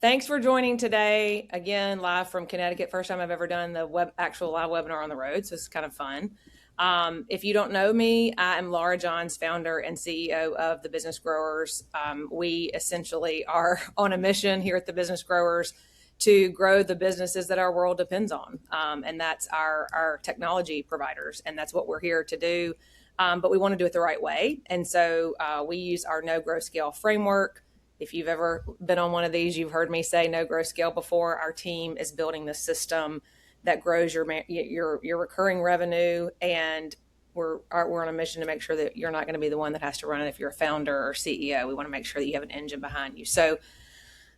Thanks for joining today. Again, live from Connecticut. First time I've ever done the actual live webinar on the road, so it's kind of fun. If you don't know me, I am Laura Johns, founder and CEO of the Business Growers. We essentially are on a mission here at the Business Growers to grow the businesses that our world depends on, and that's our technology providers, and that's what we're here to do. But we want to do it the right way, and so we use our No Grow Scale framework. If you've ever been on one of these, you've heard me say no grow scale before. Our team is building the system that grows your recurring revenue, and we're on a mission to make sure that you're not going to be the one that has to run it if you're a founder or CEO. We want to make sure that you have an engine behind you. So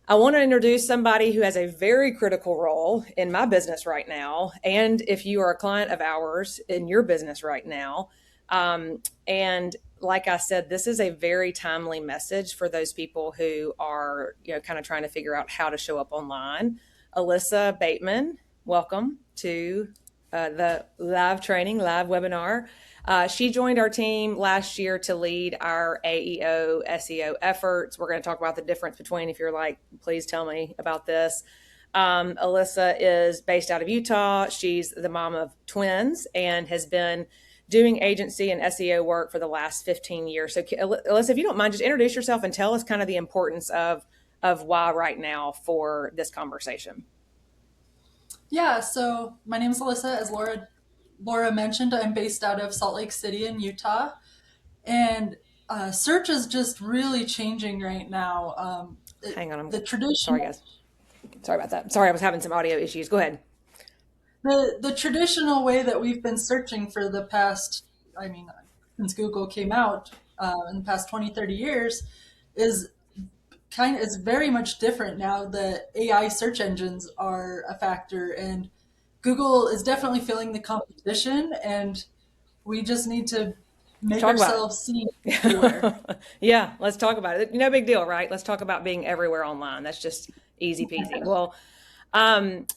I want to introduce somebody who has a very critical role in my business right now, and if you are a client of ours in your business right now. And like I said, this is a very timely message for those people who are, kind of trying to figure out how to show up online. Alyssa Bateman, welcome to the live webinar. She joined our team last year to lead our AEO SEO efforts. We're going to talk about the difference between, if you're like, please tell me about this. Alyssa is based out of Utah. She's the mom of twins and has been doing agency and SEO work for the last 15 years. So Alyssa, if you don't mind, just introduce yourself and tell us kind of the importance of why right now for this conversation. Yeah, so my name is Alyssa. As Laura mentioned, I'm based out of Salt Lake City in Utah, and search is just really changing right now. Hang on, The sorry, traditional guys. Sorry about that. Sorry, I was having some audio issues. Go ahead. the traditional way that we've been searching for the past, since Google came out in the past 20, 30 years, is is very much different now. The AI search engines are a factor, and Google is definitely feeling the competition, and we just need to make Talk about ourselves seen everywhere. it. Yeah, let's talk about it. No big deal, right? Let's talk about being everywhere online. That's just easy peasy. Well,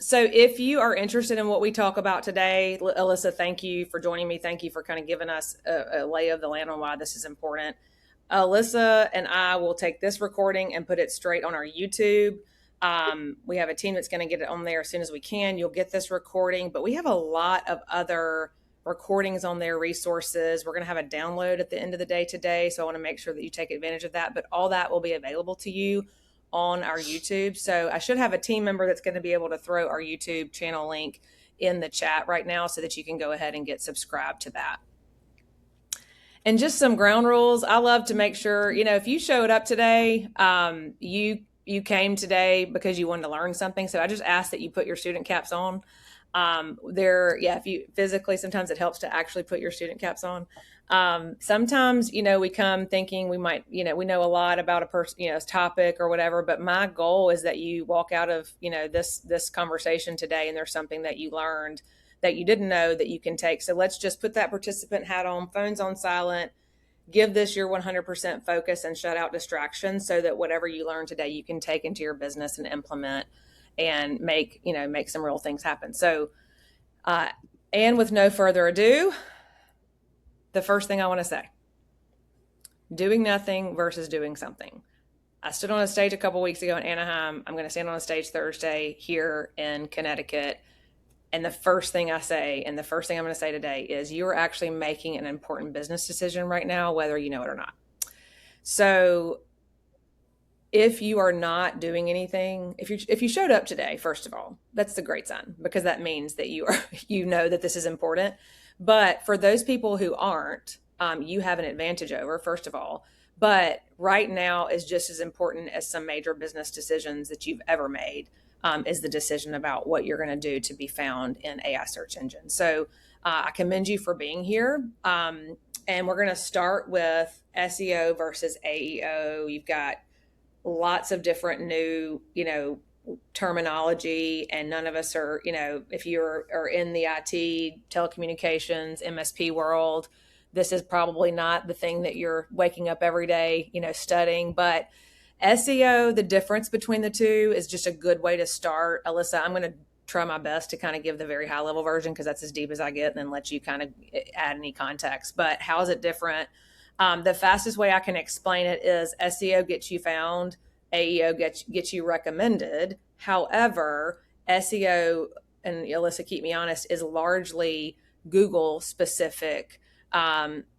so if you are interested in what we talk about today, Alyssa, thank you for joining me. Thank you for kind of giving us a lay of the land on why this is important. Alyssa and I will take this recording and put it straight on our YouTube. We have a team that's going to get it on there as soon as we can. You'll get this recording, but we have a lot of other recordings on their resources. We're going to have a download at the end of the day today. So I want to make sure that you take advantage of that, but all that will be available to you on our YouTube. So I should have a team member that's going to be able to throw our YouTube channel link in the chat right now so that you can go ahead and get subscribed to that. And just some ground rules. I love to make sure, if you showed up today, you came today because you wanted to learn something. So I just ask that you put your student caps on. If you physically, sometimes it helps to actually put your student caps on. Sometimes, we come thinking we might, we know a lot about a person, a topic or whatever, but my goal is that you walk out of, this conversation today and there's something that you learned that you didn't know that you can take. So let's just put that participant hat on, phones on silent, give this your 100% focus and shut out distractions so that whatever you learn today, you can take into your business and implement and make some real things happen. So, and with no further ado, the first thing I want to say, doing nothing versus doing something. I stood on a stage a couple weeks ago in Anaheim. I'm going to stand on a stage Thursday here in Connecticut. And the first thing I say, and the first thing I'm going to say today is you're actually making an important business decision right now, whether you know it or not. So if you are not doing anything, if you showed up today, first of all, that's the great sign, because that means that you know that this is important. But for those people who aren't, you have an advantage over, first of all. But right now is just as important as some major business decisions that you've ever made. Is the decision about what you're going to do to be found in AI search engines. So I commend you for being here. And we're going to start with SEO versus AEO. You've got lots of different new, terminology, and none of us are, if you are in the IT, telecommunications, MSP world, this is probably not the thing that you're waking up every day, studying, but SEO, the difference between the two is just a good way to start. Alyssa, I'm going to try my best to kind of give the very high level version because that's as deep as I get, and then let you kind of add any context. But how is it different? The fastest way I can explain it is SEO gets you found, AEO gets you recommended. However, SEO, and Alyssa, keep me honest, is largely Google specific,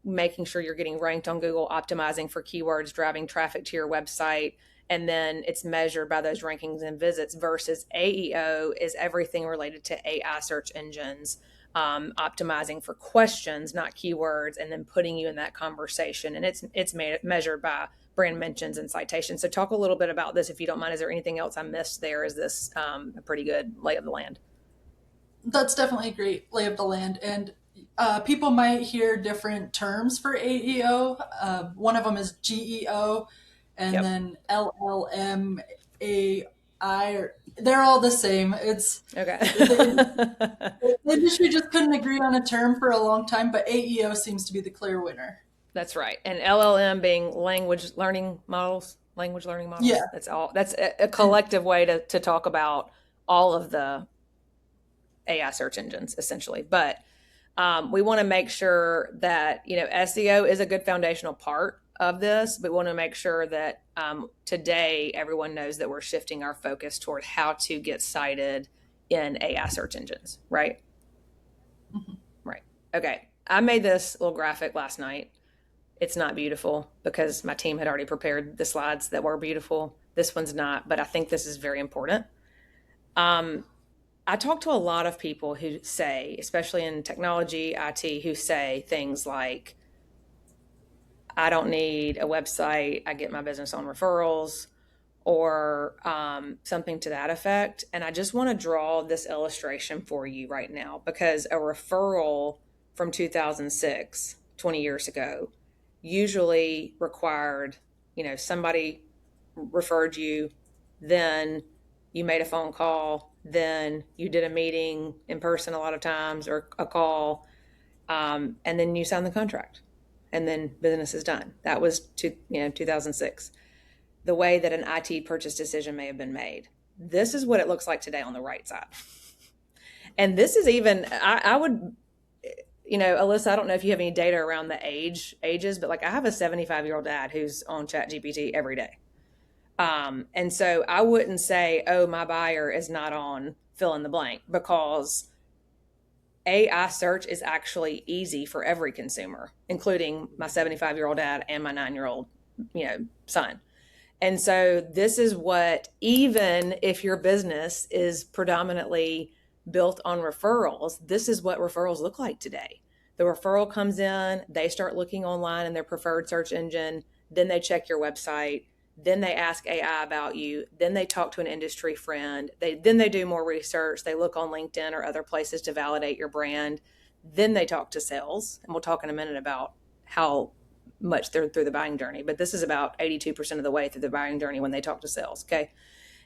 making sure you're getting ranked on Google, optimizing for keywords, driving traffic to your website, and then it's measured by those rankings and visits, versus AEO is everything related to AI search engines, optimizing for questions, not keywords, and then putting you in that conversation. And it's measured by brand mentions and citations. So talk a little bit about this, if you don't mind. Is there anything else I missed there? Is this a pretty good lay of the land? That's definitely a great lay of the land. And people might hear different terms for AEO. One of them is GEO, and Yep. then LLMAI. They're all the same. It's Okay. the industry just couldn't agree on a term for a long time, but AEO seems to be the clear winner. That's right. And LLM being language learning models. Yeah. That's all. That's a collective way to talk about all of the AI search engines, essentially. But we want to make sure that, SEO is a good foundational part of this, but we want to make sure that today everyone knows that we're shifting our focus toward how to get cited in AI search engines, right? Mm-hmm. Right. Okay. I made this little graphic last night. It's not beautiful because my team had already prepared the slides that were beautiful. This one's not, but I think this is very important. I talk to a lot of people who say, especially in technology, IT, who say things like, I don't need a website, I get my business on referrals, or something to that effect. And I just want to draw this illustration for you right now, because a referral from 2006, 20 years ago, usually required, somebody referred you, then you made a phone call, then you did a meeting in person a lot of times, or a call, and then you signed the contract, and then business is done. That was 2006. The way that an IT purchase decision may have been made. This is what it looks like today on the right side. And this is even, I would, Alyssa, I don't know if you have any data around the ages, but like I have a 75-year-old dad who's on ChatGPT every day. And so I wouldn't say, oh, my buyer is not on fill in the blank, because AI search is actually easy for every consumer, including my 75-year-old dad and my 9-year-old, son. And so this is what, even if your business is predominantly built on referrals, this is what referrals look like today. The referral comes in, they start looking online in their preferred search engine, then they check your website, then they ask AI about you, then they talk to an industry friend, then they do more research, they look on LinkedIn or other places to validate your brand, then they talk to sales, and we'll talk in a minute about how much they're through the buying journey, but this is about 82% of the way through the buying journey when they talk to sales. Okay.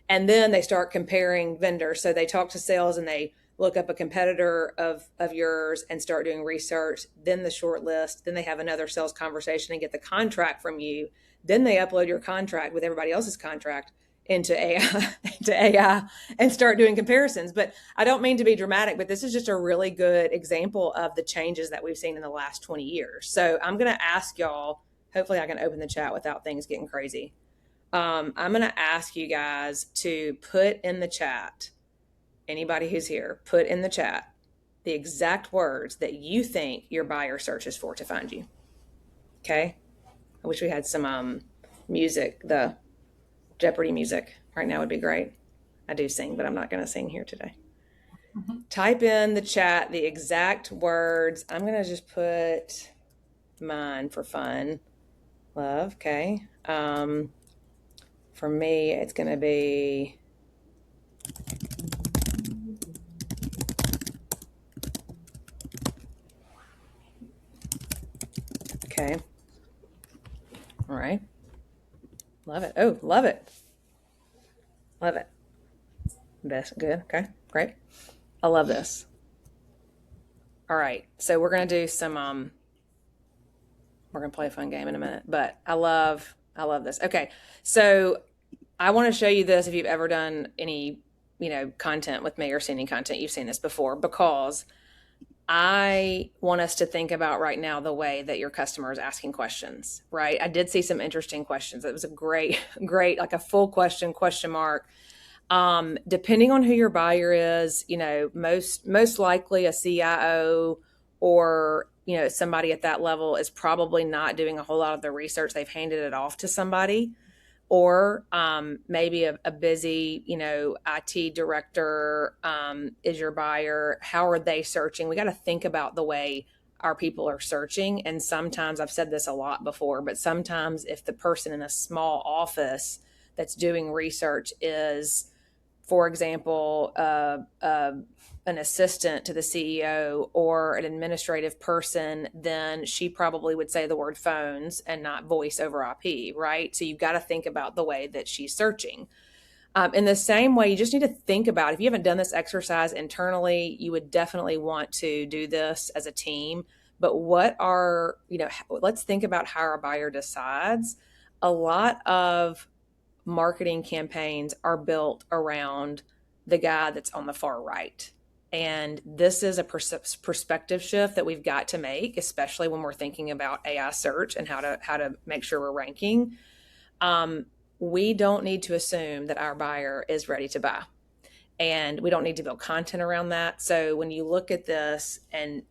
And then they start comparing vendors. So they talk to sales and they look up a competitor of yours and start doing research, then the short list, then they have another sales conversation and get the contract from you. Then they upload your contract with everybody else's contract into AI and start doing comparisons. But I don't mean to be dramatic, but this is just a really good example of the changes that we've seen in the last 20 years. So I'm going to ask y'all, hopefully I can open the chat without things getting crazy. I'm going to ask you guys to put in the chat, anybody who's here, put in the chat the exact words that you think your buyer searches for to find you. Okay. I wish we had some music, the Jeopardy music right now would be great. I do sing, but I'm not going to sing here today. Mm-hmm. Type in the chat the exact words. I'm going to just put mine for fun. Love, okay. For me, it's going to be okay. All right. Love it. Oh, love it. Love it. Best. Good. Okay. Great. I love this. All right. So we're going to do some, we're going to play a fun game in a minute, but I love this. Okay. So I want to show you this. If you've ever done any, content with me or seen any content, you've seen this before, because I want us to think about right now the way that your customer is asking questions, right? I did see some interesting questions. It was a great, great, like a full question mark. Depending on who your buyer is, most likely a CIO or, somebody at that level is probably not doing a whole lot of the research. They've handed it off to somebody, or maybe a busy, IT director is your buyer. How are they searching? We got to think about the way our people are searching. And sometimes, I've said this a lot before, but sometimes if the person in a small office that's doing research is, for example, an assistant to the CEO or an administrative person, then she probably would say the word phones and not voice over IP, right? So you've got to think about the way that she's searching. In the same way, you just need to think about, if you haven't done this exercise internally, you would definitely want to do this as a team. But let's think about how our buyer decides. A lot of marketing campaigns are built around the guy that's on the far right. And this is a perspective shift that we've got to make, especially when we're thinking about AI search and how to make sure we're ranking. We don't need to assume that our buyer is ready to buy, and we don't need to build content around that. So when you look at this and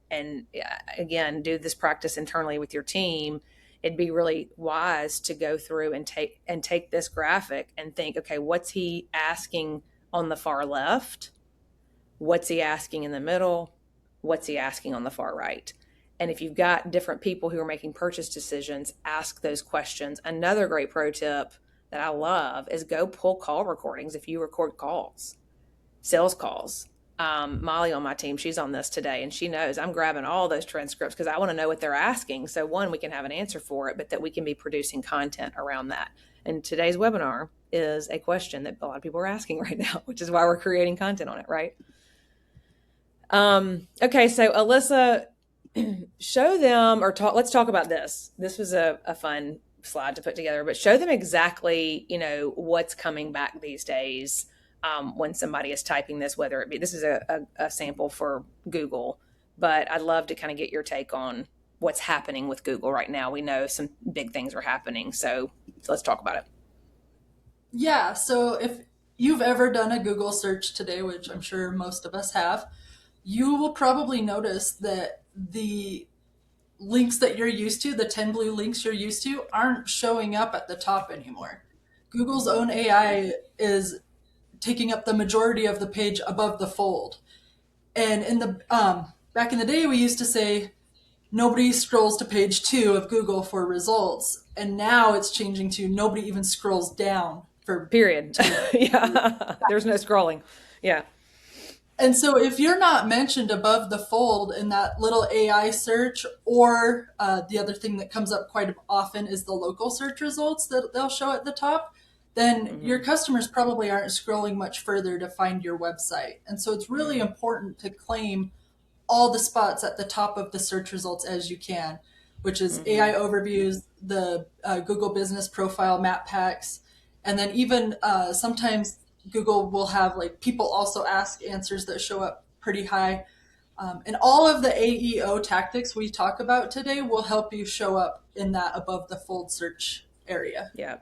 again, do this practice internally with your team, it'd be really wise to go through and take this graphic and think, okay, what's he asking on the far left? What's he asking in the middle? What's he asking on the far right? And if you've got different people who are making purchase decisions, ask those questions. Another great pro tip that I love is go pull call recordings if you record calls, sales calls. Molly on my team, she's on this today, and she knows I'm grabbing all those transcripts because I want to know what they're asking. So one, we can have an answer for it, but that we can be producing content around that. And today's webinar is a question that a lot of people are asking right now, which is why we're creating content on it, right? Okay, so Alyssa, show them let's talk about this. This was a fun slide to put together, but show them exactly, what's coming back these days. When somebody is typing this, whether it be, this is a sample for Google, but I'd love to kind of get your take on what's happening with Google right now. We know some big things are happening, so let's talk about it. Yeah, so if you've ever done a Google search today, which I'm sure most of us have, you will probably notice that the links that you're used to, the 10 blue links you're used to, aren't showing up at the top anymore. Google's own AI is taking up the majority of the page above the fold. And in the back in the day, we used to say nobody scrolls to page 2 of Google for results, and now it's changing to nobody even scrolls down for period. Yeah, there's no scrolling. Yeah. And so if you're not mentioned above the fold in that little AI search, or the other thing that comes up quite often is the local search results that they'll show at the top, then your customers probably aren't scrolling much further to find your website. And so it's really important to claim all the spots at the top of the search results as you can, which is AI overviews, the Google business profile map packs, and then even sometimes Google will have like people also ask answers that show up pretty high. And all of the AEO tactics we talk about today will help you show up in that above the fold search area. Yeah.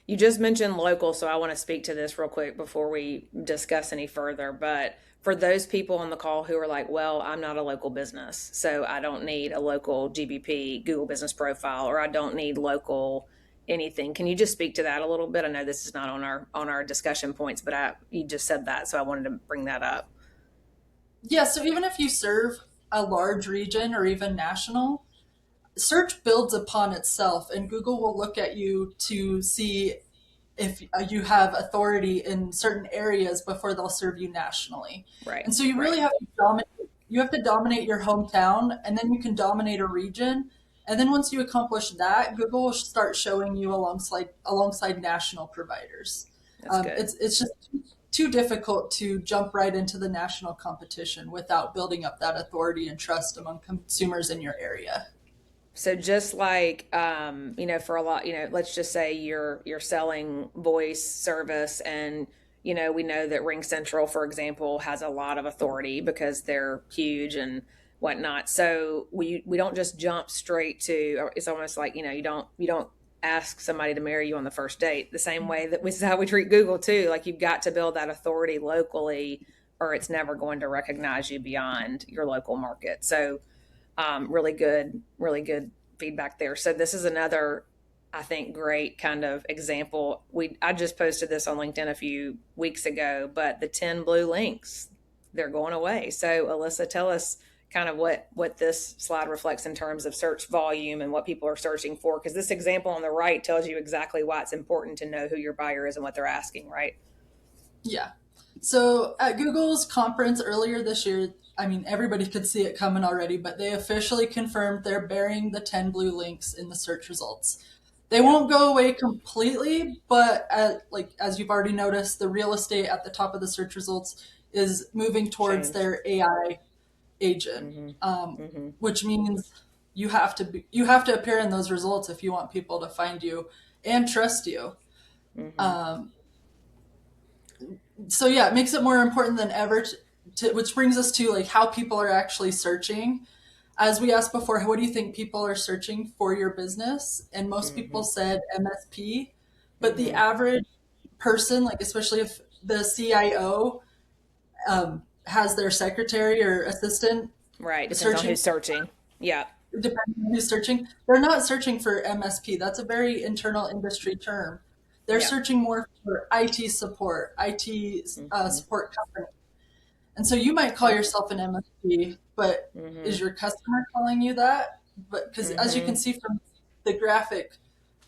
You just mentioned local, so I want to speak to this real quick before we discuss any further. But for those people on the call who are like, well, I'm not a local business, so I don't need a local GBP, Google Business Profile, or I don't need local anything. Can you just speak to that a little bit? I know this is not on our discussion points, but you just said that, so I wanted to bring that up. Yeah, so even if you serve a large region or even national, search builds upon itself, and Google will look at you to see if you have authority in certain areas before they'll serve you nationally. Right. And so you really have to dominate. You have to dominate your hometown, and then you can dominate a region. And then once you accomplish that, Google will start showing you alongside national providers. That's good. It's just too difficult to jump right into the national competition without building up that authority and trust among consumers in your area. So just like, for a lot, let's just say you're selling voice service, and, we know that Ring Central, for example, has a lot of authority because they're huge, and whatnot. So we don't just jump straight to, or it's almost like, you don't ask somebody to marry you on the first date. The same way that this is how we treat Google too. Like, you've got to build that authority locally, or it's never going to recognize you beyond your local market. So really good feedback there. So this is another, I think, great kind of example. I just posted this on LinkedIn a few weeks ago, but the 10 blue links, they're going away. So Alyssa, tell us kind of what this slide reflects in terms of search volume and what people are searching for, because this example on the right tells you exactly why it's important to know who your buyer is and what they're asking, right? Yeah. So at Google's conference earlier this year, I mean, everybody could see it coming already, but they officially confirmed they're burying the 10 blue links in the search results. They Yeah. won't go away completely, but as you've already noticed, the real estate at the top of the search results is moving towards Changed. their AI agent, Mm-hmm. Mm-hmm. which means you have to appear in those results if you want people to find you and trust you. Mm-hmm. Um, so yeah, it makes it more important than ever which brings us to like how people are actually searching. As we asked before, what do you think people are searching for your business? And most people Mm-hmm. said MSP, but the Mm-hmm. average person, like especially if the CIO has their secretary or assistant Right. Depends on searching, who's searching. Yeah. depending on who's searching, they're not searching for MSP. That's a very internal industry term. They're Yeah. searching more for IT support, IT Mm-hmm. support company. And so you might call Yep. yourself an MSP, but Mm-hmm. is your customer calling you that? But because as you Mm-hmm. can see from the graphic,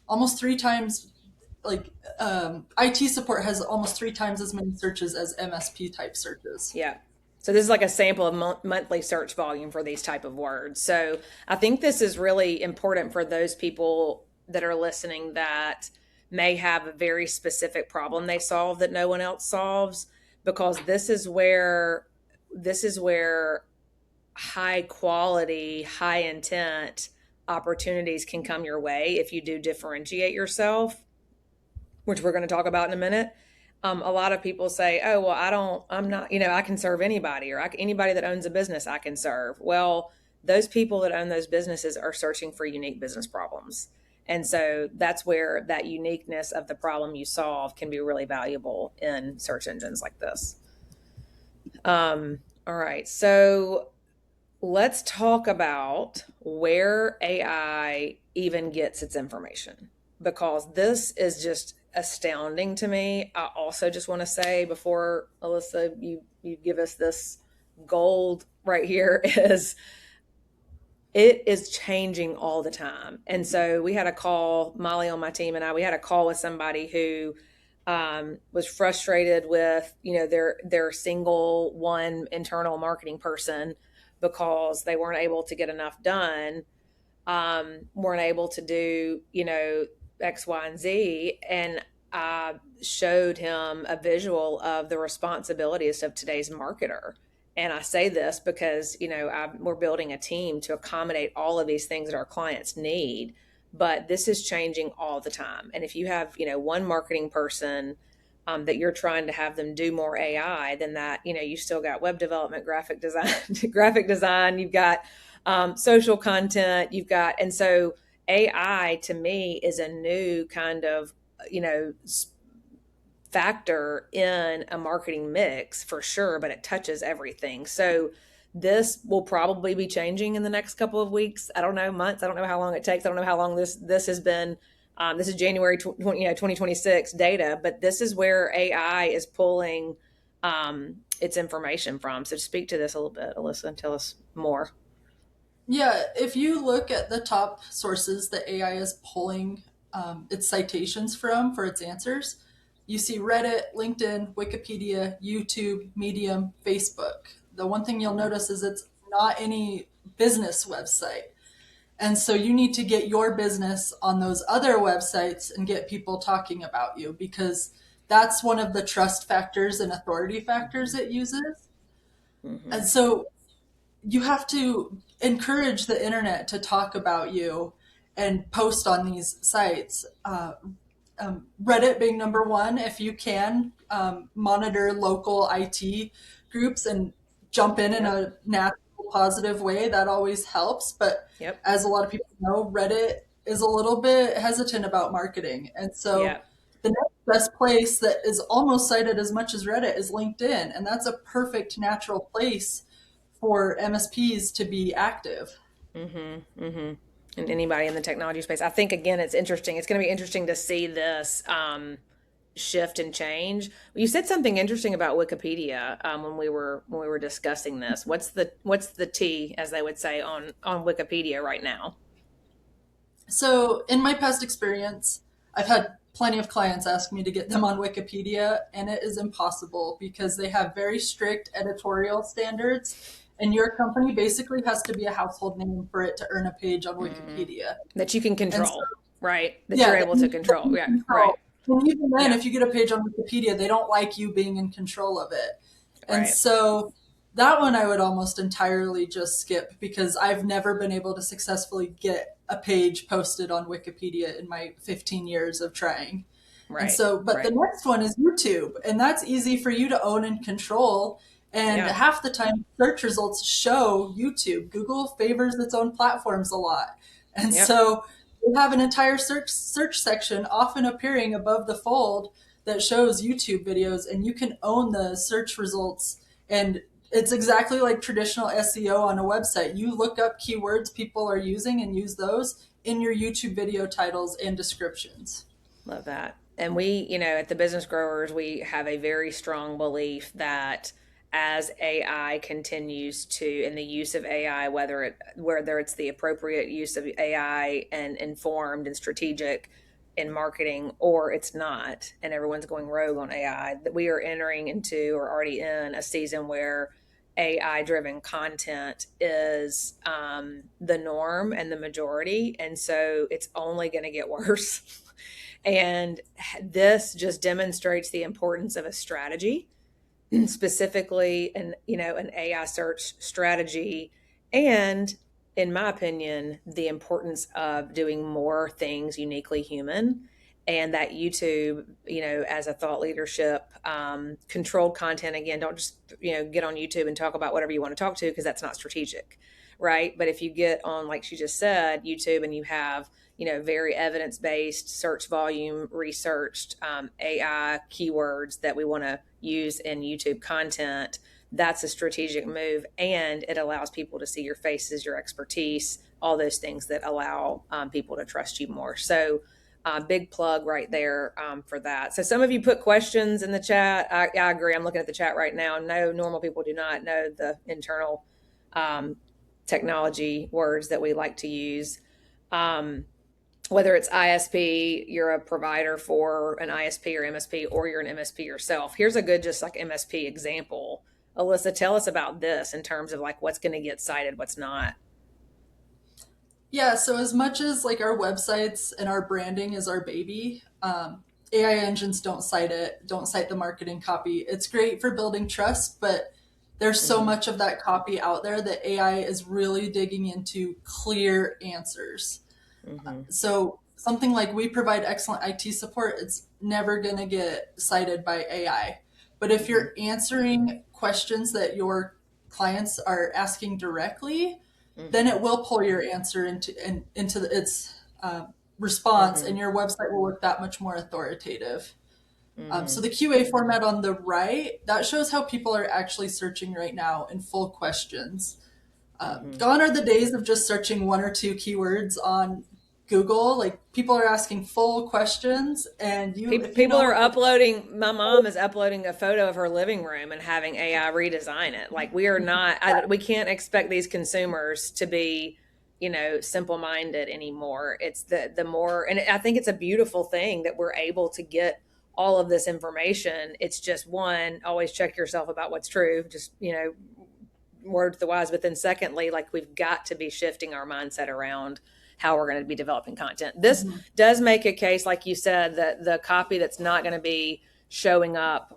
almost three times, like IT support has almost three times as many searches as MSP type searches. Yeah. So this is like a sample of monthly search volume for these type of words. So I think this is really important for those people that are listening that may have a very specific problem they solve that no one else solves, because this is where high quality, high intent opportunities can come your way if you do differentiate yourself, which we're going to talk about in a minute. A lot of people say, "Oh, well, I'm not, I can serve anybody, or anybody that owns a business, I can serve." Well, those people that own those businesses are searching for unique business problems. And so that's where that uniqueness of the problem you solve can be really valuable in search engines like this. All right. So let's talk about where AI even gets its information, because this is just astounding to me. I also just want to say before, Alyssa, you give us this gold right here, is it is changing all the time. And so we had a call, Molly on my team and I, we had a call with somebody who was frustrated with, their single one internal marketing person, because they weren't able to get enough done, weren't able to do, X, Y, and Z. And I showed him a visual of the responsibilities of today's marketer. And I say this because, we're building a team to accommodate all of these things that our clients need. But this is changing all the time. And if you have, one marketing person that you're trying to have them do more AI, then that, you still got web development, graphic design, graphic design, you've got social content, and so AI to me is a new kind of, you know, factor in a marketing mix for sure, but it touches everything. So this will probably be changing in the next couple of weeks. I don't know, months. I don't know how long it takes. I don't know how long this has been. This is January 2026 data, but this is where AI is pulling its information from. So speak to this a little bit, Alyssa, and tell us more. Yeah, if you look at the top sources that AI is pulling its citations from for its answers, you see Reddit, LinkedIn, Wikipedia, YouTube, Medium, Facebook. The one thing you'll notice is it's not any business website. And so you need to get your business on those other websites and get people talking about you, because that's one of the trust factors and authority factors it uses. Mm-hmm. And so you have to encourage the internet to talk about you and post on these sites. Reddit being number one, if you can, monitor local IT groups and jump in Yep. a natural positive way, that always helps. But Yep. as a lot of people know, Reddit is a little bit hesitant about marketing. And so Yep. the next best place that is almost cited as much as Reddit is LinkedIn. And that's a perfect natural place for MSPs to be active. Mm-hmm. Mm-hmm. And anybody in the technology space, I think again, it's interesting. It's going to be interesting to see this shift and change. You said something interesting about Wikipedia when we were discussing this. What's the T, as they would say, on Wikipedia right now? So, in my past experience, I've had plenty of clients ask me to get them on Wikipedia, and it is impossible because they have very strict editorial standards, and your company basically has to be a household name for it to earn a page on Wikipedia. That you can And so, control, right? That you're yeah, able to control. you Yeah, right. control. And even then, Yeah, if you get a page on Wikipedia, they don't like you being in control of it. And right. so that one I would almost entirely just skip because I've never been able to successfully get a page posted on Wikipedia in my 15 years of trying. And Right, so, but the right. next one is YouTube, and that's easy for you to own and control. And Yeah, half the time, search results show YouTube. Google favors its own platforms a lot. And yep. so we have an entire search section often appearing above the fold that shows YouTube videos, and you can own the search results. And it's exactly like traditional SEO on a website. You look up keywords people are using and use those in your YouTube video titles and descriptions. Love that. And we, at the Business Growers, we have a very strong belief that as AI continues to, in the use of AI, whether it's the appropriate use of AI and informed and strategic in marketing, or it's not, and everyone's going rogue on AI, that we are entering into or already in a season where AI driven content is the norm and the majority. And so it's only going to get worse. And this just demonstrates the importance of a strategy, specifically an AI search strategy, and in my opinion, the importance of doing more things uniquely human. And that YouTube, as a thought leadership, controlled content. Again, don't just get on YouTube and talk about whatever you want to talk to, because that's not strategic, right? But if you get on, like she just said, YouTube, and you have very evidence-based, search volume researched AI keywords that we want to use in YouTube content, that's a strategic move. And it allows people to see your faces, your expertise, all those things that allow people to trust you more. So big plug right there for that. So some of you put questions in the chat. I agree. I'm looking at the chat right now. No, normal people do not know the internal technology words that we like to use. Whether it's ISP, you're a provider for an ISP or MSP, or you're an MSP yourself. Here's a good, just like MSP example. Alyssa, tell us about this in terms of like what's going to get cited, what's not. Yeah, so as much as like our websites and our branding is our baby, AI engines don't cite it, don't cite the marketing copy. It's great for building trust, but there's so Mm-hmm. much of that copy out there that AI is really digging into clear answers. Mm-hmm. So something like we provide excellent IT support, it's never going to get cited by AI. But if Mm-hmm. you're answering questions that your clients are asking directly, then Mm-hmm. it will pull your answer into its response, Mm-hmm. and your website will look that much more authoritative. Mm-hmm. So the QA format on the right, that shows how people are actually searching right now in full questions. Mm-hmm. Gone are the days of just searching one or two keywords on Google. Like people are asking full questions, and you, if you People know are what the uploading. My mom is uploading a photo of her living room and having AI redesign it. Like we are not. We can't expect these consumers to be, simple minded anymore. It's the more, and I think it's a beautiful thing that we're able to get all of this information. It's just, one, always check yourself about what's true. Just word to the wise. But then secondly, like we've got to be shifting our mindset around how we're going to be developing content. This Mhm. does make a case, like you said, that the copy that's not going to be showing up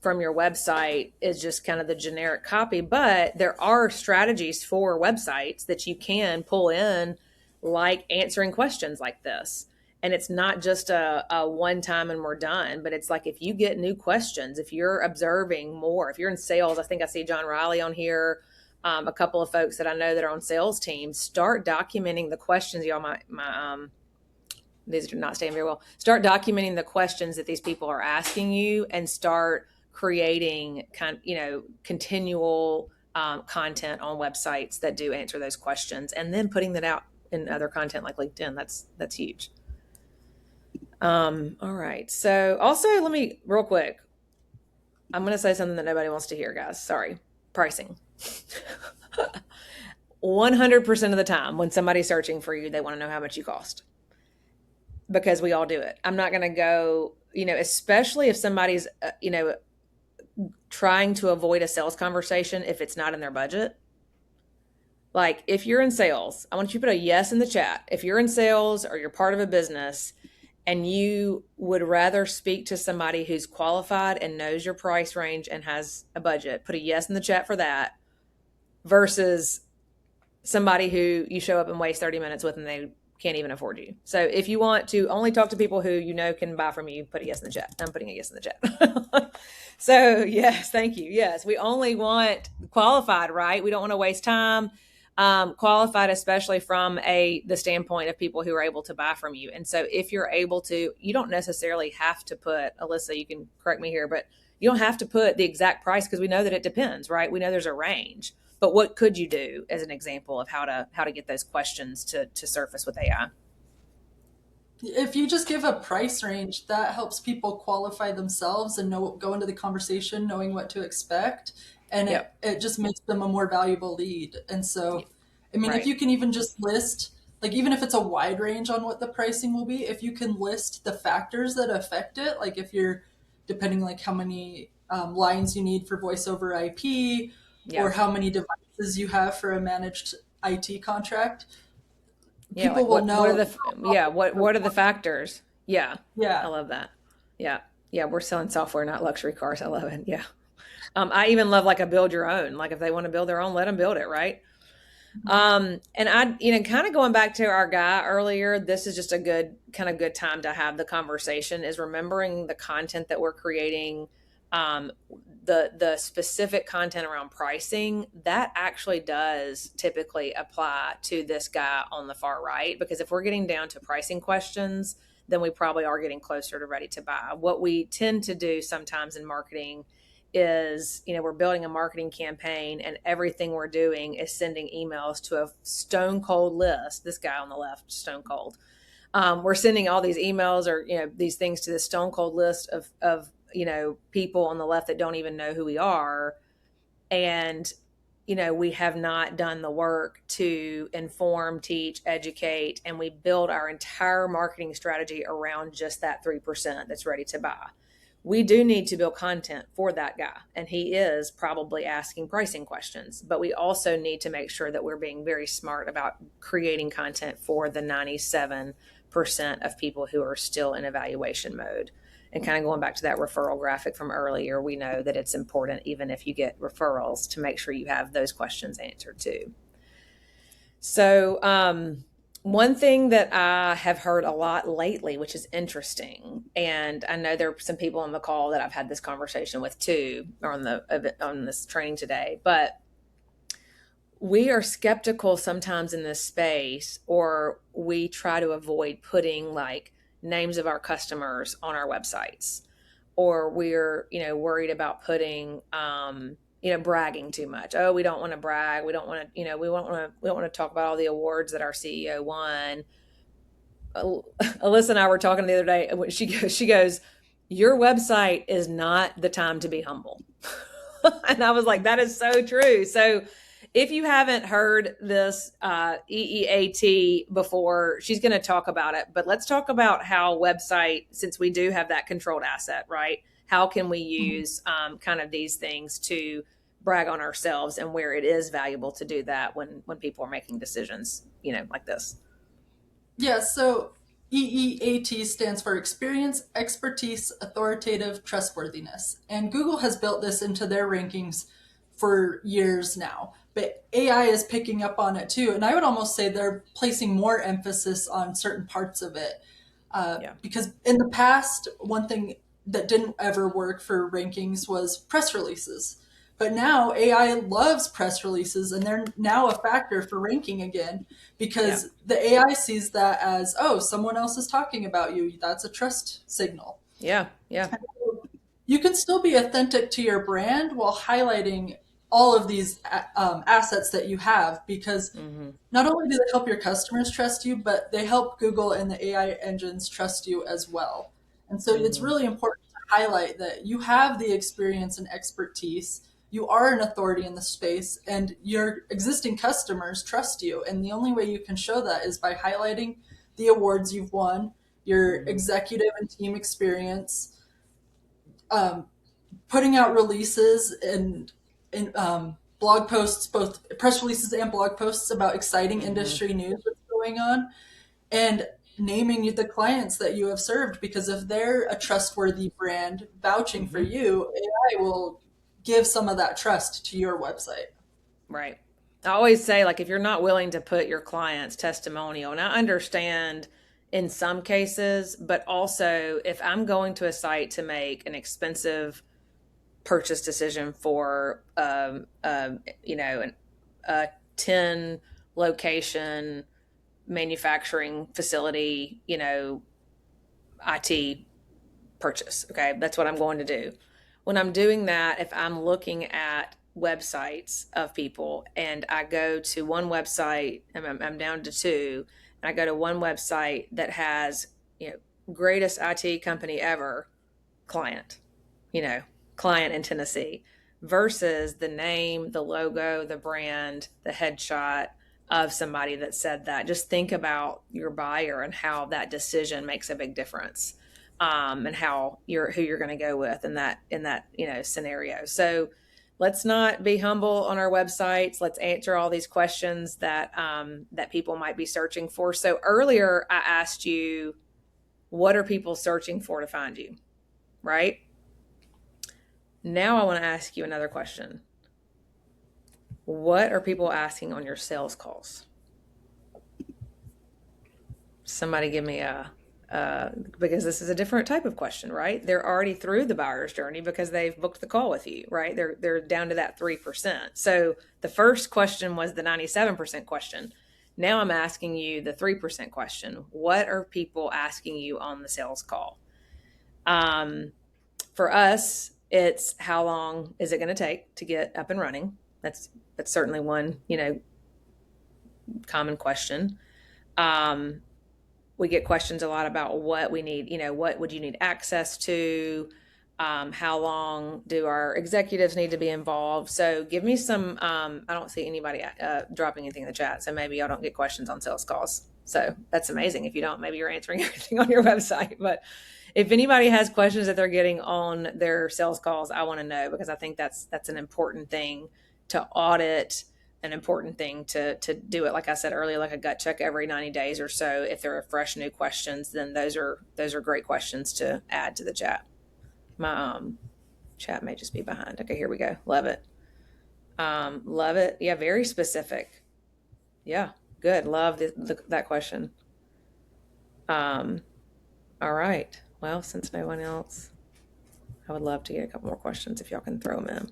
from your website is just kind of the generic copy. But there are strategies for websites that you can pull in, like answering questions like this. And it's not just a one time and we're done, but it's like if you get new questions, if you're observing more, if you're in sales, I think I see John Riley on here. a couple of folks that I know that are on sales teams, start documenting the questions. Y'all, these are not staying very well. Start documenting the questions that these people are asking you, and start creating continual content on websites that do answer those questions, and then putting that out in other content like LinkedIn. That's huge. All right. So also, let me real quick. I'm going to say something that nobody wants to hear, guys. Sorry. Pricing. 100% of the time when somebody's searching for you, they want to know how much you cost, because we all do it. I'm not going to go, especially if somebody's, trying to avoid a sales conversation if it's not in their budget. Like, if you're in sales, I want you to put a yes in the chat. If you're in sales or you're part of a business and you would rather speak to somebody who's qualified and knows your price range and has a budget, put a yes in the chat for that, versus somebody who you show up and waste 30 minutes with and they can't even afford you. So if you want to only talk to people who can buy from you, put a yes in the chat. I'm putting a yes in the chat. So yes, thank you. Yes, we only want qualified, right? We don't want to waste time. Qualified, especially from the standpoint of people who are able to buy from you. And so if you're able to, you don't necessarily have to put, Alyssa, you can correct me here, but you don't have to put the exact price, because we know that it depends, right? We know there's a range. But what could you do as an example of how to get those questions to surface with AI? If you just give a price range, that helps people qualify themselves and go into the conversation knowing what to expect. And Yep. it just makes them a more valuable lead. And so, I mean, if Right. you can even just list, like, even if it's a wide range on what the pricing will be, if you can list the factors that affect it, like if you're depending like how many lines you need for voice over IP, or Yeah. how many devices you have for a managed IT contract, Yeah. people Like, will what are know. what are the factors? Yeah. I Yeah. love that. Yeah. Yeah. We're selling software, not luxury cars. I love it. Yeah. I even love like a build your own. Like, if they want to build their own, let them build it. Right. And I, kind of going back to our guy earlier, this is just a good time to have the conversation, is remembering the content that we're creating, um, the specific content around pricing that actually does typically apply to this guy on the far right. Because if we're getting down to pricing questions, then we probably are getting closer to ready to buy. What we tend to do sometimes in marketing is, we're building a marketing campaign and everything we're doing is sending emails to a stone cold list. This guy on the left, stone cold. We're sending all these emails or, these things to this stone cold list of people on the left that don't even know who we are. And, we have not done the work to inform, teach, educate, and we build our entire marketing strategy around just that 3% that's ready to buy. We do need to build content for that guy, and he is probably asking pricing questions, but we also need to make sure that we're being very smart about creating content for the 97% of people who are still in evaluation mode. And kind of going back to that referral graphic from earlier, we know that it's important, even if you get referrals, to make sure you have those questions answered too. So, one thing that I have heard a lot lately, which is interesting, and I know there are some people on the call that I've had this conversation with too, or on this training today, but we are skeptical sometimes in this space, or we try to avoid putting like names of our customers on our websites, or we're worried about putting bragging too much. Oh, we don't want to brag. We don't want to, we don't want to talk about all the awards that our CEO won. Alyssa and I were talking the other day. She goes, your website is not the time to be humble. And I was like, that is so true. So if you haven't heard this EEAT before, she's going to talk about it. But let's talk about how website, since we do have that controlled asset, right? How can we use kind of these things to brag on ourselves, and where it is valuable to do that when people are making decisions, like this. Yeah, so EEAT stands for experience, expertise, authoritative, trustworthiness. And Google has built this into their rankings for years now. But AI is picking up on it too. And I would almost say they're placing more emphasis on certain parts of it. Yeah. Because in the past, one thing that didn't ever work for rankings was press releases. But now AI loves press releases, and they're now a factor for ranking again Yeah. because the AI sees that as, oh, someone else is talking about you. That's a trust signal. Yeah. Yeah. You can still be authentic to your brand while highlighting all of these assets that you have, because Mm-hmm. not only do they help your customers trust you, but they help Google and the AI engines trust you as well. And so it's Mm-hmm. really important to highlight that you have the experience and expertise. You are an authority in the space, and your existing customers trust you. And the only way you can show that is by highlighting the awards you've won, your Mm-hmm. executive and team experience, um, putting out releases and blog posts, both press releases and blog posts about exciting Mm-hmm. industry news that's going on, and naming the clients that you have served. Because if they're a trustworthy brand vouching for Mm-hmm. you, AI will give some of that trust to your website. Right. I always say, like, if you're not willing to put your client's testimonial, and I understand in some cases, but also if I'm going to a site to make an expensive purchase decision for, a 10 location manufacturing facility, IT purchase. Okay. That's what I'm going to do. When I'm doing that, if I'm looking at websites of people and I go to one website, and I'm down to two, and I go to one website that has, greatest IT company ever client, you know, client in Tennessee, versus the name, the logo, the brand, the headshot of somebody that said that. Just think about your buyer and how that decision makes a big difference, and how who you're going to go with in that scenario. So let's not be humble on our websites. Let's answer all these questions that people might be searching for. So earlier I asked you, what are people searching for to find you, right? Now I want to ask you another question. What are people asking on your sales calls? Somebody give me because this is a different type of question, right? They're already through the buyer's journey because they've booked the call with you, right? They're down to that 3%. So the first question was the 97% question. Now I'm asking you the 3% question. What are people asking you on the sales call? For us, it's how long is it going to take to get up and running? That's certainly one, common question. Um, we get questions a lot about what we need, what would you need access to? How long do our executives need to be involved? So give me some, I don't see anybody dropping anything in the chat. So maybe y'all don't get questions on sales calls. So that's amazing. If you don't, maybe you're answering everything on your website. But if anybody has questions that they're getting on their sales calls, I want to know, because I think that's an important thing to audit, an important thing to do it, like I said earlier, like a gut check every 90 days or so. If there are fresh new questions, then those are great questions to add to the chat. My chat may just be behind. Okay, here we go. Love it. Love it. Yeah, very specific. Yeah, good. Love that question. All right. Well, since no one else, I would love to get a couple more questions if y'all can throw them in.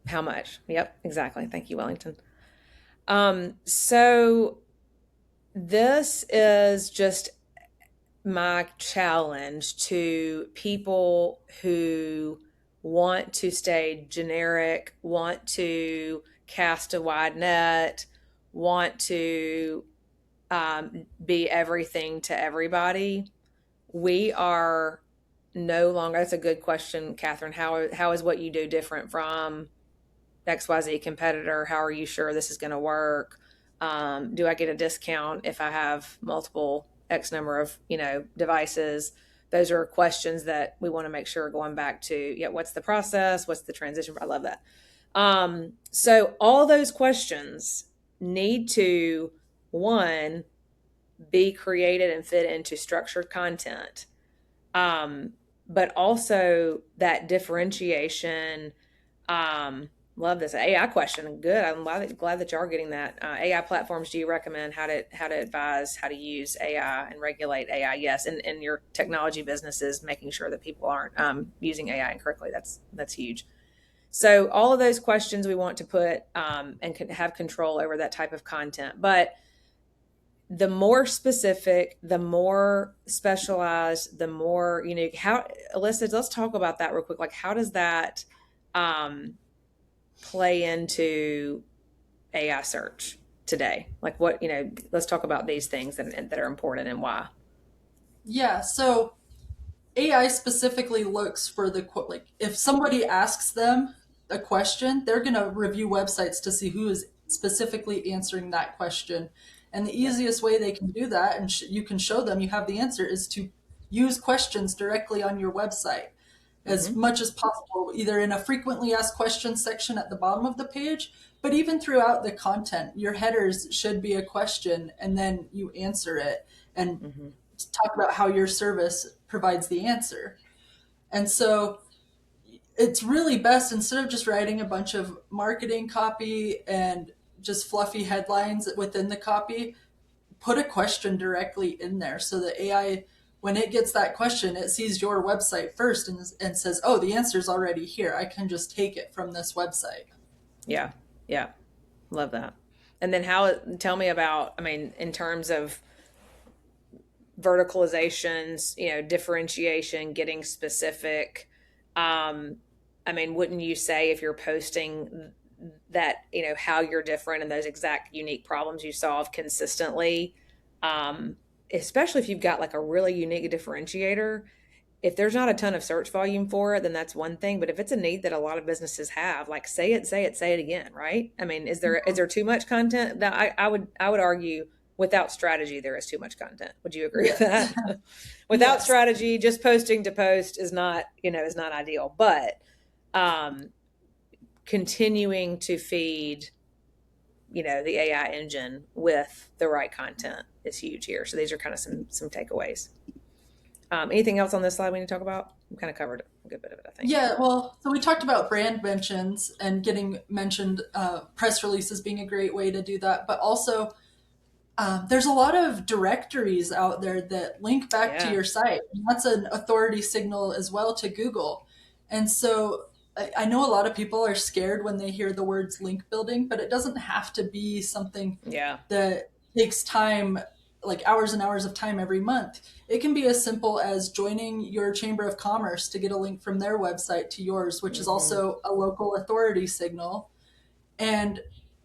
How much? Yep, exactly. Thank you, Wellington. So this is just my challenge to people who want to stay generic, want to cast a wide net, want to be everything to everybody. We are no longer, that's a good question, Catherine. How is what you do different from XYZ competitor? How are you sure this is going to work? Do I get a discount if I have multiple X number of, devices? Those are questions that we want to make sure going back to, yeah, what's the process? What's the transition? I love that. So all those questions need to, one, be created and fit into structured content. But also that differentiation, Love this AI question. Good. I'm glad that you are getting that. AI platforms. Do you recommend how to advise how to use AI and regulate AI? Yes, in your technology businesses, making sure that people aren't using AI incorrectly. That's huge. So all of those questions we want to put and can have control over that type of content. But the more specific, the more specialized, the more unique. How, Alyssa, let's talk about that real quick. Like, how does that play into AI search today? Like, what, let's talk about these things that are important and why. Yeah, so AI specifically looks for like if somebody asks them a question, they're going to review websites to see who is specifically answering that question. And the Yep. easiest way they can do that, and you can show them you have the answer, is to use questions directly on your website as Mm-hmm. much as possible, either in a frequently asked questions section at the bottom of the page, but even throughout the content. Your headers should be a question, and then you answer it and Mm-hmm. talk about how your service provides the answer. And so it's really best, instead of just writing a bunch of marketing copy and just fluffy headlines within the copy, put a question directly in there so that AI, when it gets that question, it sees your website first and says, oh, the answer's already here. I can just take it from this website. Yeah. Yeah. Love that. And then tell me about, I mean, in terms of verticalizations, differentiation, getting specific. I mean, wouldn't you say if you're posting that, how you're different and those exact unique problems you solve consistently, especially if you've got like a really unique differentiator, if there's not a ton of search volume for it, then that's one thing. But if it's a need that a lot of businesses have, like say it again, right? I mean, is there too much content? That I would argue without strategy, there is too much content. Would you agree with Yes. that? Without Yes. strategy, just posting to post is not ideal. But um, continuing to feed the AI engine with the right content is huge here. So these are kind of some takeaways. Anything else on this slide we need to talk about? We kind of covered a good bit of it, I think. Yeah, well, so we talked about brand mentions and getting mentioned, press releases being a great way to do that, but also there's a lot of directories out there that link back to Yeah. your site. And that's an authority signal as well to Google. And so I know a lot of people are scared when they hear the words link building, but it doesn't have to be something Yeah. that takes time, like hours and hours of time every month. It can be as simple as joining your Chamber of Commerce to get a link from their website to yours, which is Mm-hmm. also a local authority signal, and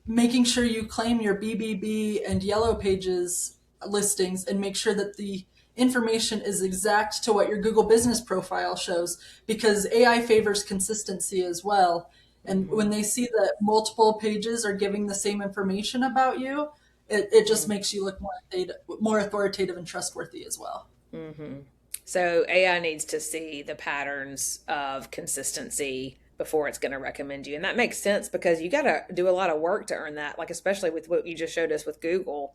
making sure you claim your BBB and Yellow Pages listings and make sure that the information is exact to what your Google business profile shows, because AI favors consistency as well. And Mm-hmm. when they see that multiple pages are giving the same information about you, it just makes you look more authoritative and trustworthy as well. Mm-hmm. So AI needs to see the patterns of consistency before it's going to recommend you. And that makes sense because you got to do a lot of work to earn that. Like, especially with what you just showed us with Google,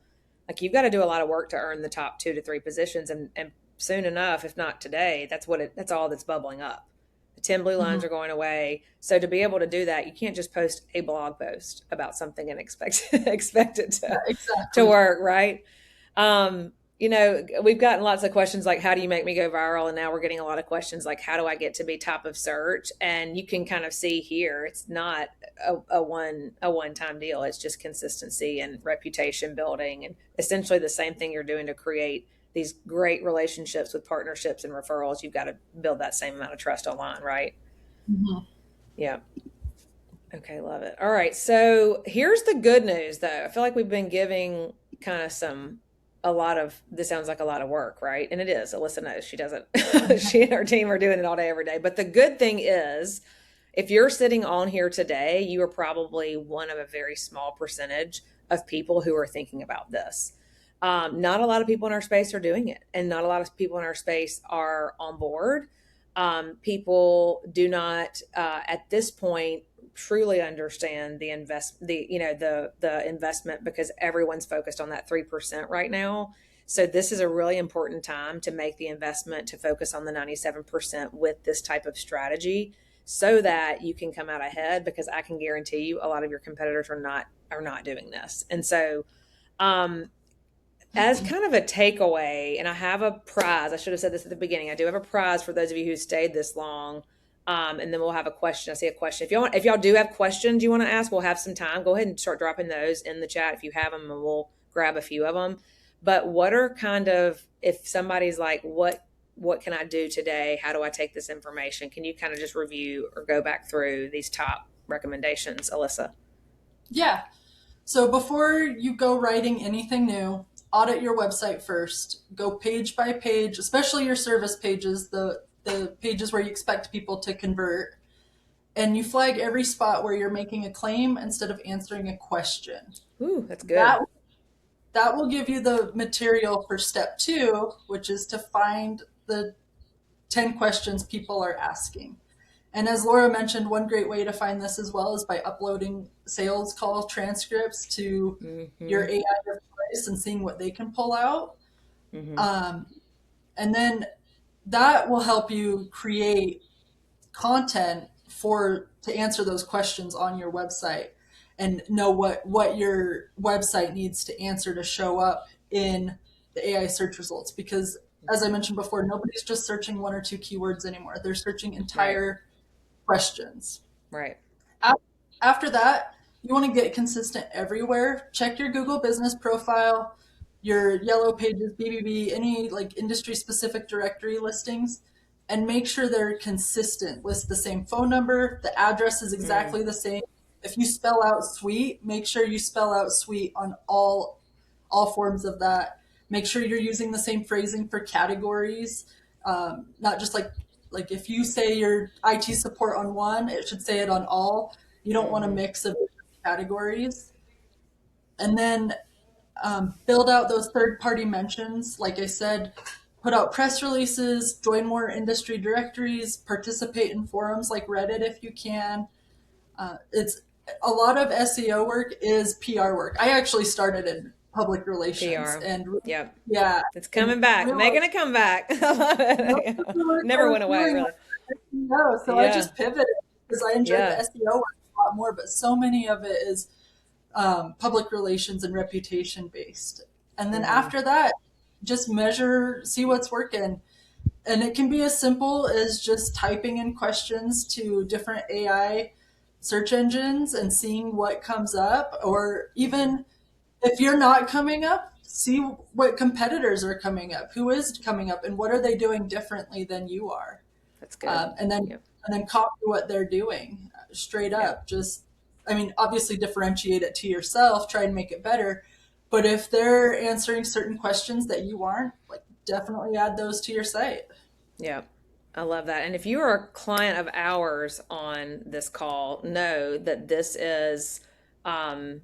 like you've got to do a lot of work to earn the top 2 to 3 positions. And soon enough, if not today, that's all that's bubbling up. The 10 blue lines Mhm. are going away. So to be able to do that, you can't just post a blog post about something and expect it Yeah, to exactly. work, right? We've gotten lots of questions like, how do you make me go viral? And now we're getting a lot of questions like, how do I get to be top of search? And you can kind of see here, it's not a one time deal. It's just consistency and reputation building, and essentially the same thing you're doing to create these great relationships with partnerships and referrals. You've got to build that same amount of trust online, right? Mhm. Yeah. Okay, love it. All right. So here's the good news, though. I feel like we've been giving kind of a lot of, this sounds like a lot of work, right? And it is. Alyssa knows she doesn't, she and her team are doing it all day, every day. But the good thing is, if you're sitting on here today, you are probably one of a very small percentage of people who are thinking about this. Not a lot of people in our space are doing it, and not a lot of people in our space are on board. People do not, at this point, truly understand the investment, because everyone's focused on that 3% right now. So this is a really important time to make the investment to focus on the 97% with this type of strategy, so that you can come out ahead, because I can guarantee you a lot of your competitors are not doing this. And so, as kind of a takeaway, and I have a prize, I should have said this at the beginning. I do have a prize for those of you who stayed this long. And then we'll have a question. I see a question. If y'all do have questions you want to ask, we'll have some time. Go ahead and start dropping those in the chat if you have them, and we'll grab a few of them. But what are kind of, if somebody's like, what can I do today? How do I take this information? Can you kind of just review or go back through these top recommendations, Alyssa? Yeah. So before you go writing anything new, audit your website first. Go page by page, especially your service pages, the pages where you expect people to convert. And you flag every spot where you're making a claim instead of answering a question. Ooh, that's good. That will give you the material for step 2, which is to find the 10 questions people are asking. And as Laura mentioned, one great way to find this as well is by uploading sales call transcripts to your AI of choice and seeing what they can pull out. And then that will help you create content to answer those questions on your website, and know what your website needs to answer to show up in the AI search results. Because as I mentioned before, nobody's just searching 1 or 2 keywords anymore. They're searching entire questions. Right. After that, you want to get consistent everywhere. Check your Google business profile, your Yellow Pages, BBB, any like industry specific directory listings, and make sure they're consistent. List the same phone number, the address is exactly the same. If you spell out suite, make sure you spell out suite on all forms of that. Make sure you're using the same phrasing for categories, not just like if you say your IT support on one, it should say it on all. You don't want a mix of categories. And then build out those third-party mentions. Like I said, put out press releases, join more industry directories, participate in forums like Reddit if you can. It's a lot of SEO work is PR work. I actually started in public relations, PR. and Yep. yeah, It's coming back, making a comeback. I love it. Never went away, really. No, so I just pivoted because I enjoyed the SEO work a lot more, but so many of it is public relations and reputation based. And then after that, just measure, see what's working. And it can be as simple as just typing in questions to different AI search engines and seeing what comes up. Or even if you're not coming up, see what competitors are coming up, who is coming up, and what are they doing differently than you are. That's good. And then copy what they're doing straight up. Just, I mean, obviously differentiate it to yourself, try and make it better. But if they're answering certain questions that you aren't, like, definitely add those to your site. Yeah, I love that. And if you are a client of ours on this call, know that this is an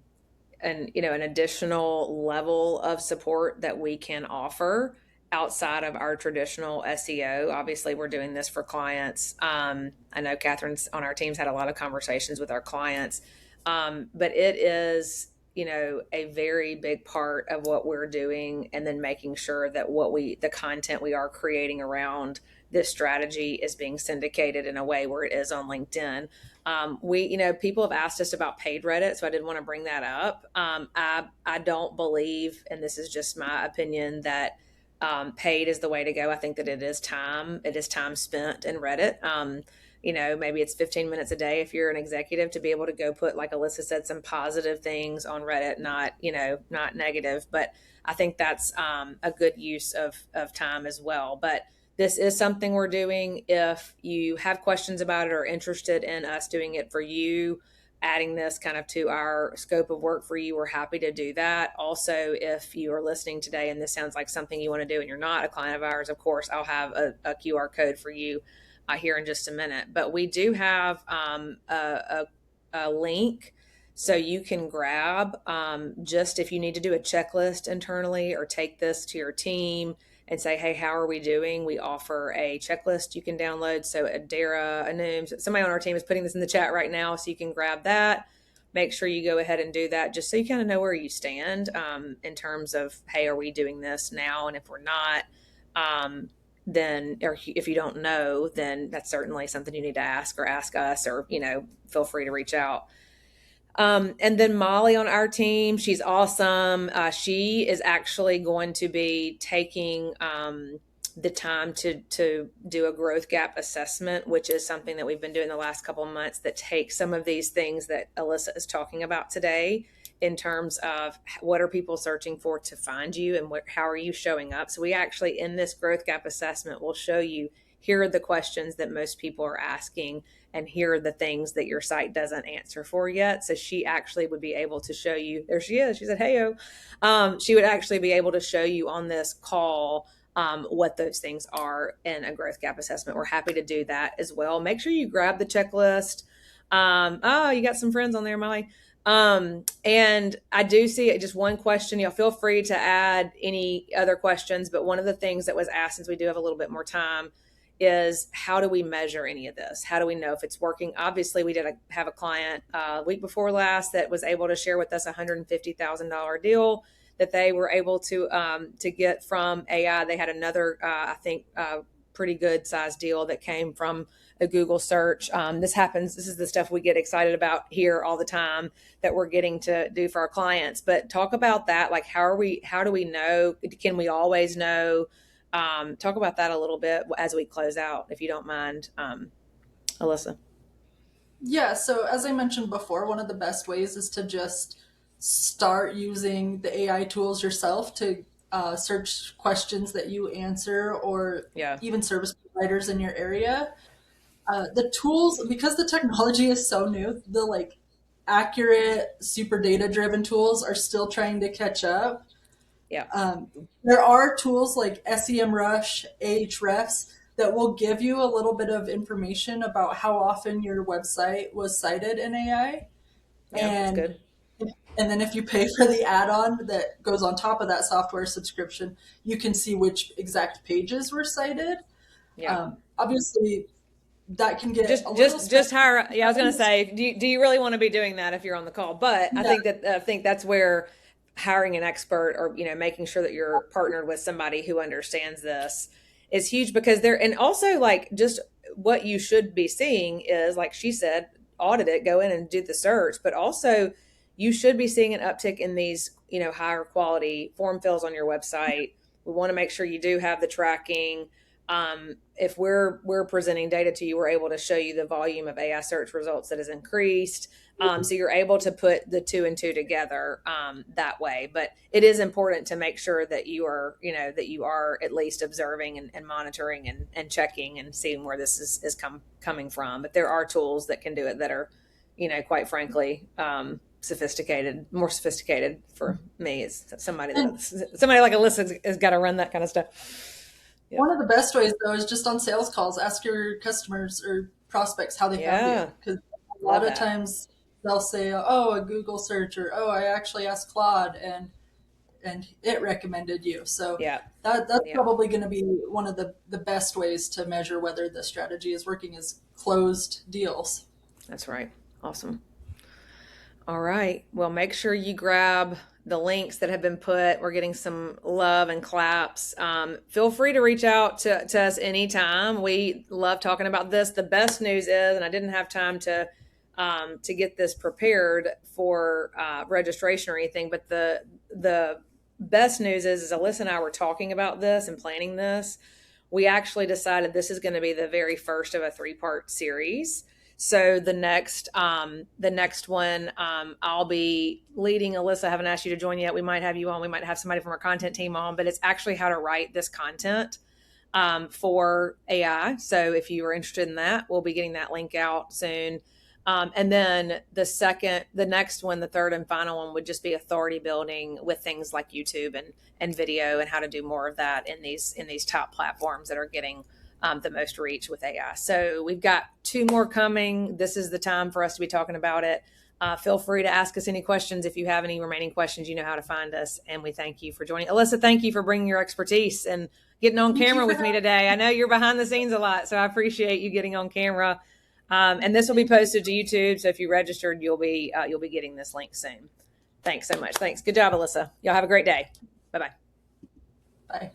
additional level of support that we can offer outside of our traditional SEO. Obviously, we're doing this for clients. I know Catherine's on our team's had a lot of conversations with our clients, but it is, a very big part of what we're doing, and then making sure that the content we are creating around this strategy is being syndicated in a way where it is on LinkedIn. People have asked us about paid Reddit, so I did want to bring that up. I don't believe, and this is just my opinion, that paid is the way to go. I think that it is time spent in Reddit. Maybe it's 15 minutes a day if you're an executive, to be able to go put, like Alyssa said, some positive things on Reddit, not negative. But I think that's a good use of time as well. But this is something we're doing. If you have questions about it or interested in us doing it for you, adding this kind of to our scope of work for you, we're happy to do that. Also, if you are listening today and this sounds like something you want to do and you're not a client of ours, of course, I'll have a QR code for you here in just a minute. But we do have a link so you can grab, just if you need to do a checklist internally or take this to your team and say, hey, how are we doing? We offer a checklist you can download. So Adara, Anum, somebody on our team is putting this in the chat right now, so you can grab that. Make sure you go ahead and do that, just so you kind of know where you stand in terms of, hey, are we doing this now? And if we're not, then, or if you don't know, then that's certainly something you need to ask, or ask us, or, feel free to reach out. And then Molly on our team, she's awesome. She is actually going to be taking the time to do a growth gap assessment, which is something that we've been doing the last couple of months, that takes some of these things that Alyssa is talking about today, in terms of what are people searching for to find you, and how are you showing up. So we actually, in this growth gap assessment, will show you, here are the questions that most people are asking, and here are the things that your site doesn't answer for yet. So she actually would be able to show you, there she is, she said, "Heyo." She would actually be able to show you on this call what those things are in a growth gap assessment. We're happy to do that as well. Make sure you grab the checklist. You got some friends on there, Molly. And I do see just one question. Y'all feel free to add any other questions, but one of the things that was asked, since we do have a little bit more time, is how do we measure any of this? How do we know if it's working? Obviously, we did have a client week before last that was able to share with us a $150,000 deal that they were able to get from AI. They had another, I think, pretty good sized deal that came from a Google search. This happens. This is the stuff we get excited about here all the time, that we're getting to do for our clients. But talk about that. Like, how do we know? Can we always know? Talk about that a little bit as we close out, if you don't mind, Alyssa. Yeah, so as I mentioned before, one of the best ways is to just start using the AI tools yourself to search questions that you answer, or Yeah. even service providers in your area. The tools, because the technology is so new, the like accurate, super data driven tools are still trying to catch up. Yeah. There are tools like SEMrush, Ahrefs that will give you a little bit of information about how often your website was cited in AI. Yeah. That's And good. and then if you pay for the add-on that goes on top of that software subscription, you can see which exact pages were cited. Yeah. Obviously, that can get just a little just hire. Yeah, I was gonna specialized. say, do you really want to be doing that if you're on the call? But Yeah, I think that's where hiring an expert, or making sure that you're partnered with somebody who understands this, is huge. Because and also, like, just what you should be seeing is, like she said, audit it, go in and do the search, but also you should be seeing an uptick in these higher quality form fills on your website. We want to make sure you do have the tracking. If we're presenting data to you, we're able to show you the volume of AI search results that has increased. So you're able to put the two and two together that way. But it is important to make sure that you are, that you are at least observing and monitoring and checking and seeing where this is coming from. But there are tools that can do it that are, quite frankly, more sophisticated for me. It's somebody and like Alyssa has got to run that kind of stuff. Yep. one of the best ways though is just on sales calls, ask your customers or prospects how they found you, Yeah. because a lot Love of that. times they'll say, "Oh, a Google search," or "Oh, I actually asked Claude and it recommended you." So Yeah. that's Yeah. probably going to be one of the best ways to measure whether the strategy is working, is closed deals. That's right. Awesome. All right. Well, make sure you grab the links that have been put. We're getting some love and claps. Feel free to reach out to us anytime. We love talking about this. The best news is, and I didn't have time to get this prepared for registration or anything, but the best news is Alyssa and I were talking about this and planning this. We actually decided this is going to be the very first of a 3-part series. So the next one, I'll be leading. Alyssa, I haven't asked you to join yet. We might have you on. We might have somebody from our content team on, but it's actually how to write this content for AI. So if you are interested in that, we'll be getting that link out soon. And then the next one, the third and final one, would just be authority building with things like YouTube and video, and how to do more of that in these top platforms that are getting the most reach with AI. So we've got 2 more coming. This is the time for us to be talking about it. Feel free to ask us any questions. If you have any remaining questions, you know how to find us. And we thank you for joining. Alyssa, thank you for bringing your expertise and getting on Thank you camera for with me today. I know you're behind the scenes a lot, so I appreciate you getting on camera. And this will be posted to YouTube. So if you registered, you'll be getting this link soon. Thanks so much. Thanks. Good job, Alyssa. Y'all have a great day. Bye-bye. Bye.